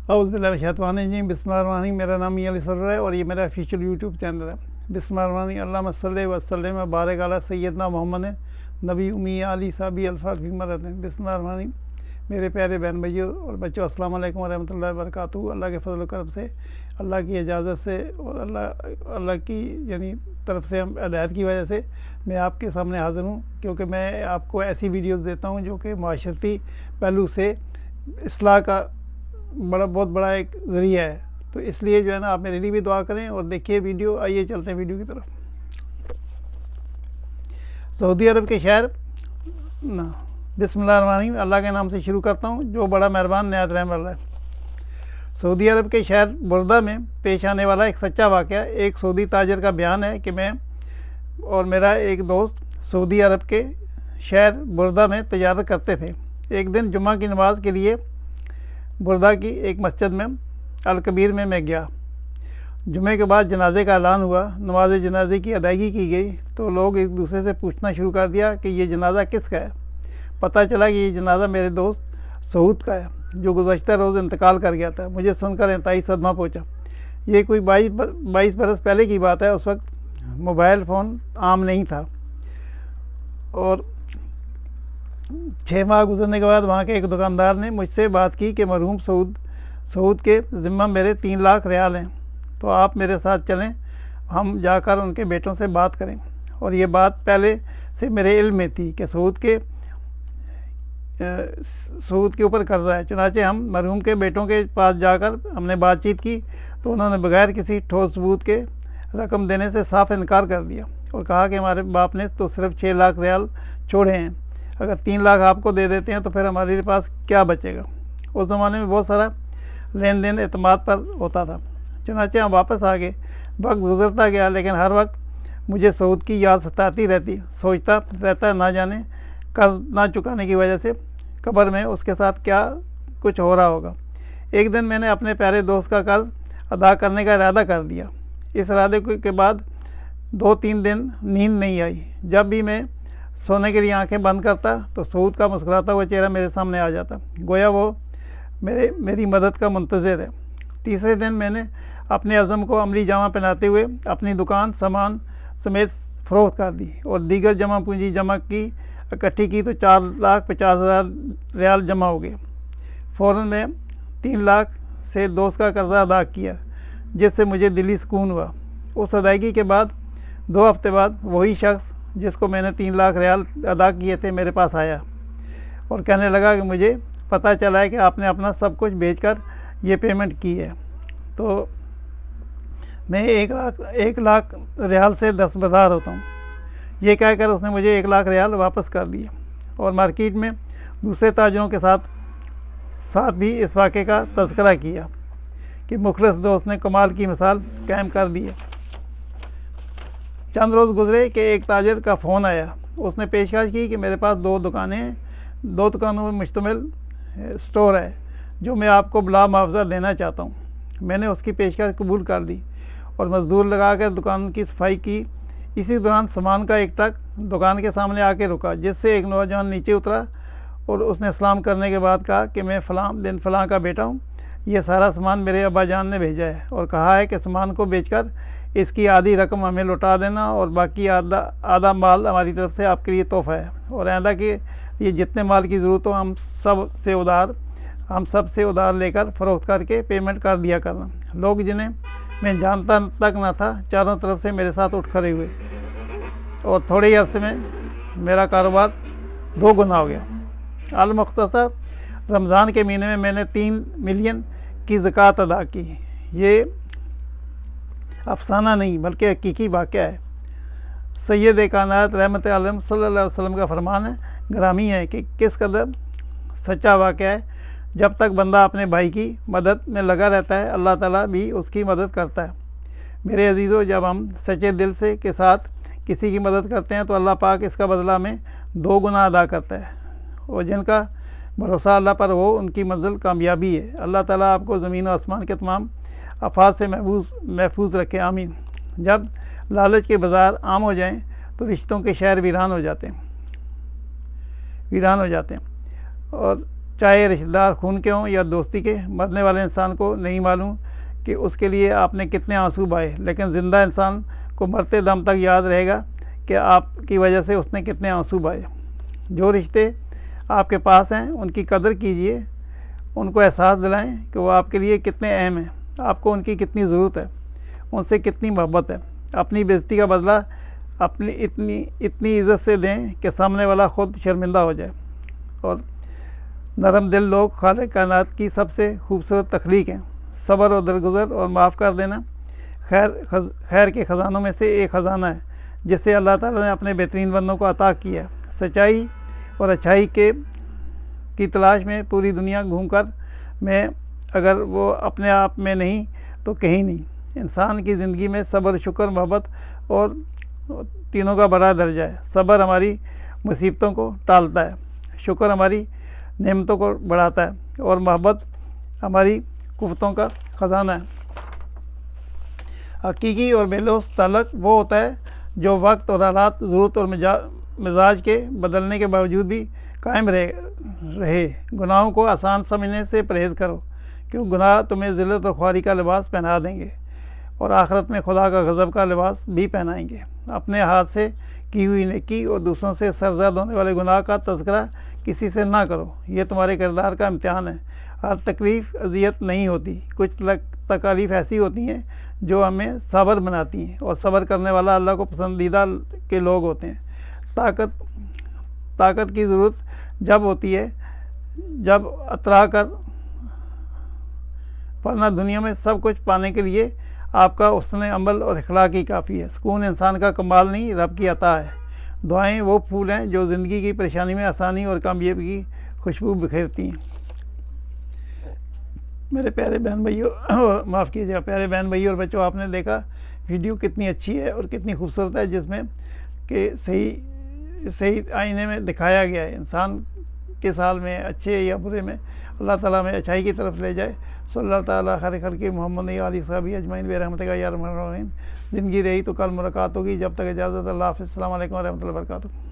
औज़ुबिल्लाहिमिनश्शैतानिर्रजीम बिस्मिल्लाहिर्रहमानिर्रहीम। मेरा नाम मियां अली सरवर है और ये मेरा ऑफिशियल यूट्यूब चैनल है। बिस्मिल्लाहिर्रहमानिर्रहीम। अल्लाहुम्मा सल्लि व सल्लिम व बारिक अला सय्यदना मोहम्मद नबी उम्मी अली साहबी अल्फाज फ़ीमरत। बिस्मिल्लाहिर्रहमानिर्रहीम। मेरे प्यारे बहन भाइयों और बच्चों, अस्सलाम वालेकुम व रहमतुल्लाहि व बरकातुहू। अल्लाह के फजल व करम से, अल्लाह की इजाज़त से और अल्लाह की यानी तरफ से हम हिदायत की वजह से मैं आपके सामने हाज़िर हूँ, क्योंकि मैं आपको ऐसी वीडियोज़ देता हूँ जो कि माशरती पहलू से इस्लाह का बहुत बड़ा एक ज़रिया है। तो इसलिए जो है ना, आप मेरे लिए भी दुआ करें और देखिए वीडियो। आइए चलते हैं वीडियो की तरफ। सऊदी अरब के शहर बिस्मिल्लाहिर्रहमानिर्रहीम, अल्लाह के नाम से शुरू करता हूँ जो बड़ा मेहरबान नहायत रहम वाला है। सऊदी अरब के शहर बुर्दा में पेश आने वाला एक सच्चा वाक़या एक सऊदी ताजर का बयान है कि मैं और मेरा एक दोस्त सऊदी अरब के शहर बुर्दा में तजारत करते थे। एक दिन जुम्मा की नमाज़ के लिए बुर्दा की एक मस्जिद में अल कबीर में मैं गया। जुमे के बाद जनाजे का ऐलान हुआ, नमाज जनाजे की अदायगी की गई तो लोग एक दूसरे से पूछना शुरू कर दिया कि ये जनाजा किसका है। पता चला कि ये जनाजा मेरे दोस्त सऊद का है जो गुज़श्ता रोज़ इंतकाल कर गया था। मुझे सुनकर इंतहाई सदमा पहुँचा। ये कोई 22 बरस पहले की बात है। उस वक्त मोबाइल फ़ोन आम नहीं था और 6 माह गुजरने के बाद वहाँ के एक दुकानदार ने मुझसे बात की कि मरहूम सऊद के ज़िम्मा मेरे 3 लाख रियाल हैं, तो आप मेरे साथ चलें, हम जाकर उनके बेटों से बात करें। और ये बात पहले से मेरे इल्म में थी कि सऊद के ऊपर कर्जा है। चुनाचे हम मरहूम के बेटों के पास जाकर हमने बातचीत की तो उन्होंने बगैर किसी ठोस सबूत के रकम देने से साफ इनकार कर दिया और कहा कि हमारे बाप ने तो सिर्फ 6 लाख रियाल छोड़े हैं, अगर 3 लाख आपको दे देते हैं तो फिर हमारे पास क्या बचेगा। उस ज़माने में बहुत सारा लेन देन एतमाद पर होता था। चुनाचे हम वापस आ गए। वक्त गुजरता गया लेकिन हर वक्त मुझे सऊद की याद सताती रहती। सोचता रहता ना जाने कर्ज ना चुकाने की वजह से कब्र में उसके साथ क्या कुछ हो रहा होगा। एक दिन मैंने अपने प्यारे दोस्त का कर्ज अदा करने का इरादा कर दिया। इस इरादे के बाद 2-3 दिन नींद नहीं आई। जब भी मैं सोने के लिए आंखें बंद करता तो सऊद का मुस्कुराता हुआ चेहरा मेरे सामने आ जाता, गोया वो मेरी मदद का मुंतज़िर है। तीसरे दिन मैंने अपने अज़म को अमली जामा पहनाते हुए अपनी दुकान सामान समेत फ़रोख्त कर दी और दीगर जमा पूंजी जमा की इकट्ठी की तो 4,50,000 रियाल जमा हो गए। फ़ौरन मैं 3 लाख से दोस्त का कर्जा अदा किया, जिससे मुझे दिली सुकून हुआ। उस अदायगी के बाद 2 हफ्ते बाद वही शख्स जिसको मैंने 3 लाख रियाल अदा किए थे मेरे पास आया और कहने लगा कि मुझे पता चला है कि आपने अपना सब कुछ बेचकर ये पेमेंट की है। तो मैं 1 लाख रियाल से दस्तबरदार होता हूँ। ये कहकर उसने मुझे 1 लाख रियाल वापस कर दिए और मार्केट में दूसरे ताजरों के साथ भी इस वाक़े का तज़किरा किया कि मुखलिस दोस्त ने कमाल की मिसाल कायम कर दी है। चंद रोज़ गुजरे कि एक ताजर का फ़ोन आया। उसने पेशकश की कि मेरे पास 2 दुकानें हैं, 2 दुकानों में मुश्तमिल स्टोर है जो मैं आपको बिला मुआवजा देना चाहता हूँ। मैंने उसकी पेशकश कबूल कर ली और मज़दूर लगाकर दुकान की सफाई की। इसी दौरान सामान का एक ट्रक दुकान के सामने आके रुका, जिससे एक नौजवान नीचे उतरा और उसने सलाम करने के बाद कहा कि मैं फ़लाँ बिन फ़लाँ का बेटा हूँ। ये सारा सामान मेरे अब्बा जान ने भेजा है और कहा है कि सामान को बेचकर इसकी आधी रकम हमें लौटा देना और बाकी आधा माल हमारी तरफ से आपके लिए तोहफ़ा है। और आइंदा कि ये जितने माल की ज़रूरत हो हम सब से उधार लेकर फ़रोख्त करके पेमेंट कर दिया करना। लोग जिन्हें मैं जानता तक न था चारों तरफ से मेरे साथ उठ खड़े हुए और थोड़े ही अरसे में मेरा कारोबार 2 गुना हो गया। अल-मुख्तसर रमज़ान के महीने में मैंने 3 मिलियन की ज़कात अदा की। ये अफसाना नहीं बल्कि हकीकी वाक़या है। सैयद कायनात रहमत आलम सल्लल्लाहु अलैहि वसल्लम का फरमान है, ग्रामी है कि किस कदर सच्चा वाक़या है। जब तक बंदा अपने भाई की मदद में लगा रहता है अल्लाह ताला भी उसकी मदद करता है। मेरे अजीज़ों, जब हम सच्चे दिल से के साथ किसी की मदद करते हैं तो अल्लाह पाक इसका बदला में 2 गुना अदा करता है और जिनका भरोसा अल्लाह पर हो उनकी मंजिल कामयाबी है। अल्लाह ताला आपको ज़मीन और आसमान के तमाम आफात से महफूज रखे, आमीन। जब लालच के बाज़ार आम हो जाएं तो रिश्तों के शहर वीरान हो जाते हैं और चाहे रिश्तेदार खून के हों या दोस्ती के। मरने वाले इंसान को नहीं मालूम कि उसके लिए आपने कितने आंसू बहाए, लेकिन ज़िंदा इंसान को मरते दम तक याद रहेगा कि आपकी वजह से उसने कितने आंसू बहाए। जो रिश्ते आपके पास हैं उनकी कदर कीजिए, उनको एहसास दिलाएं कि वो आपके लिए कितने अहम हैं, आपको उनकी कितनी ज़रूरत है, उनसे कितनी मोहब्बत है। अपनी बेइज्जती का बदला अपनी इतनी इज़्ज़त से दें कि सामने वाला ख़ुद शर्मिंदा हो जाए। और नरम दिल लोग खालिक कायनात की सबसे खूबसूरत तख्लीक हैं। सब्र और दरगुजर और माफ़ कर देना खैर के ख़जानों में से एक ख़जाना है जिसे अल्लाह ताला ने अपने बेहतरीन बंदों को अता किया है। सच्चाई और अच्छाई की तलाश में पूरी दुनिया घूमकर मैं अगर वो अपने आप में नहीं तो कहीं नहीं। इंसान की ज़िंदगी में सब्र, शुक्र, मोहब्बत और तीनों का बड़ा दर्जा है। सब्र हमारी मुसीबतों को टालता है, शुक्र हमारी नेमतों को बढ़ाता है और मोहब्बत हमारी कुव्वतों का ख़जाना है। हकीकी और बेलौस ताल्लुक़ वो होता है जो वक्त और हालात, ज़रूरत और मिजाज के बदलने के बावजूद भी कायम रहे। गुनाहों को आसान समझने से परहेज़ करो, क्योंकि गुनाह तुम्हें ज़िल्लत और ख्वारी का लिबास पहना देंगे और आखिरत में खुदा का गज़ब का लिबास भी पहनाएंगे। अपने हाथ से की हुई नेकी और दूसरों से सरजद होने वाले गुनाह का तज़किरा किसी से ना करो, ये तुम्हारे किरदार का इम्तिहान है। हर तकलीफ़ अजियत नहीं होती, कुछ तकालीफ़ ऐसी होती हैं जो हमें सब्र बनाती हैं और सब्र करने वाला अल्लाह को पसंदीदा के लोग होते हैं। ताकत की ज़रूरत जब होती है जब अतरा कर, वरना दुनिया में सब कुछ पाने के लिए आपका हुस्न अमल और इखलाक ही काफ़ी है। सुकून इंसान का कमाल नहीं, रब की अता है। दुआएं वो फूल हैं जो ज़िंदगी की परेशानी में आसानी और कामयाबी की खुशबू बिखेरती हैं। मेरे प्यारे बहन भाइयों, माफ़ कीजिएगा, प्यारे बहन भाइयों और बच्चों, आपने देखा वीडियो कितनी अच्छी है और कितनी खूबसूरत है, जिसमें कि सही आईने में दिखाया गया है इंसान किस हाल में, अच्छे या बुरे में, अल्लाह ताला में अच्छाई की तरफ ले जाए। सल्लल्लाहु ताला खैर खल्क़ि मोहम्मद आलिहि सहाबिही अजमईन बिरहमतिका या अरहमर राहिमीन। ज़िंदगी रही तो कल मुलाकात होगी, जब तक इजाज़त, अल्लाह हाफ़िज़, अस्सलामु अलैकुम व रहमतुल्लाहि व बरकातुहू।